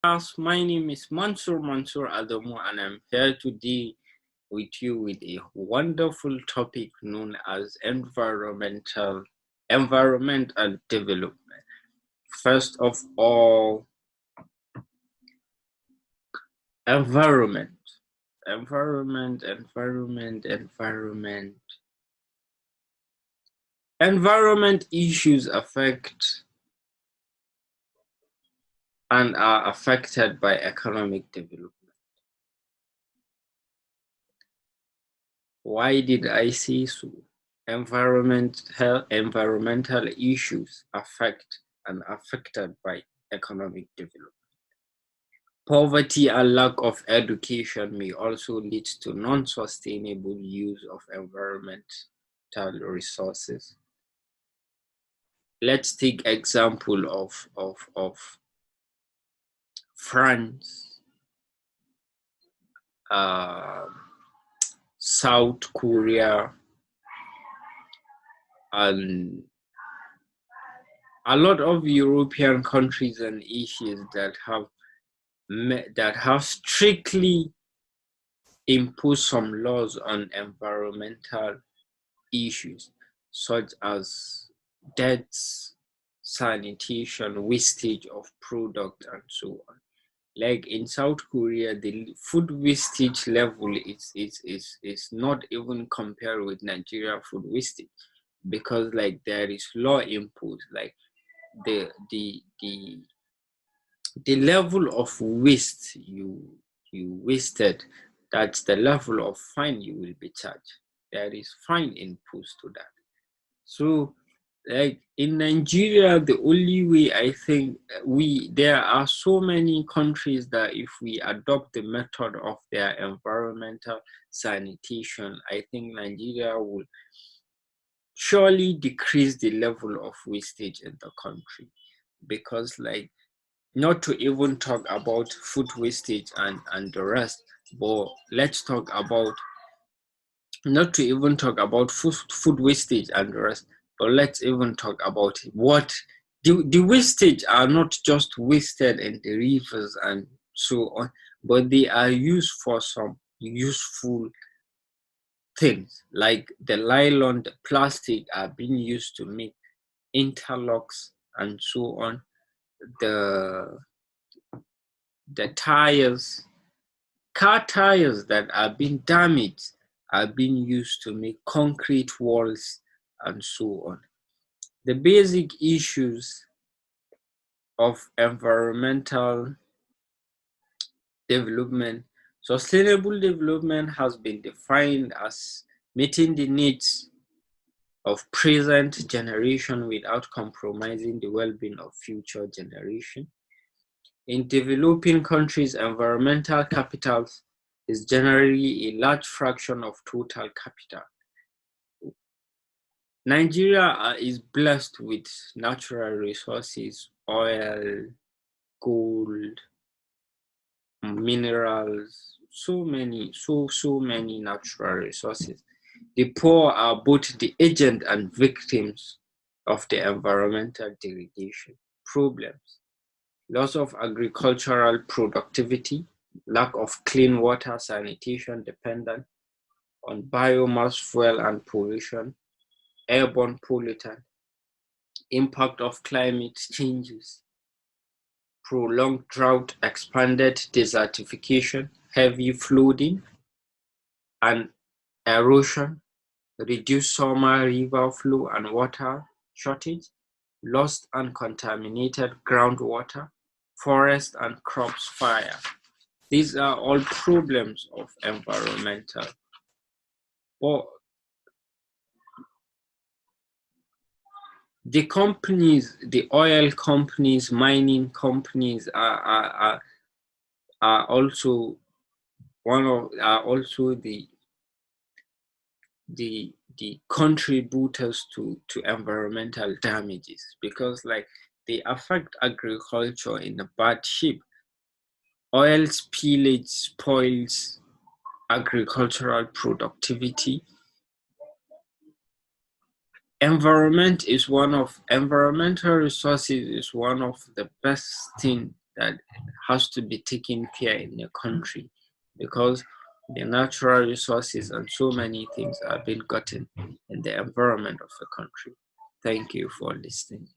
My name is Mansur Adamu, and I'm here today with you with a wonderful topic known as environment and development. First of all, environment, environment. Environment issues affect and are affected by economic development. Why did I say so? Environmental issues affect and affected by economic development. Poverty and lack of education may also lead to non-sustainable use of environmental resources. Let's take example of France, uh, South Korea, and a lot of European countries and Asians that have strictly imposed some laws on environmental issues, such as deaths, sanitation, wastage of product, and so on. Like in South Korea, the food wastage level is not even compared with Nigeria food wastage, because like there is law imposed, like the the the the level of waste you wasted, that's the level of fine you will be charged. There is fine imposed to that. So like in Nigeria, the only way I think there are so many countries that if we adopt the method of their environmental sanitation, I think Nigeria will surely decrease the level of wastage in the country. Because like, not to even talk about food wastage and the rest, but let's talk about, not to even talk about food wastage and the rest, but let's even talk about what the wastage are not just wasted in the rivers and so on, but they are used for some useful things, like the nylon, the plastic are being used to make interlocks and so on. The tires, car tires that are being damaged are being used to make concrete walls and so on. The basic issues of environmental development. Sustainable development has been defined as meeting the needs of present generation without compromising the well-being of future generation. In developing countries, environmental capital is generally a large fraction of total capital. Nigeria is blessed with natural resources, oil, gold, minerals, so many natural resources. The poor are both the agent and victims of the environmental degradation problems. Loss of agricultural productivity, lack of clean water, sanitation dependent on biomass fuel and pollution, airborne pollutant, impact of climate changes, prolonged drought, expanded desertification, heavy flooding and erosion, reduced summer river flow and water shortage, lost and contaminated groundwater, forest and crops fire. These are all problems of environmental. But the companies, the oil companies, mining companies are also the contributors to environmental damages, because like they affect agriculture in a bad shape. Oil spillage spoils agricultural productivity. Environmental resources is one of the best thing that has to be taken care in a country, because the natural resources and so many things are being gotten in the environment of the country. Thank you for listening.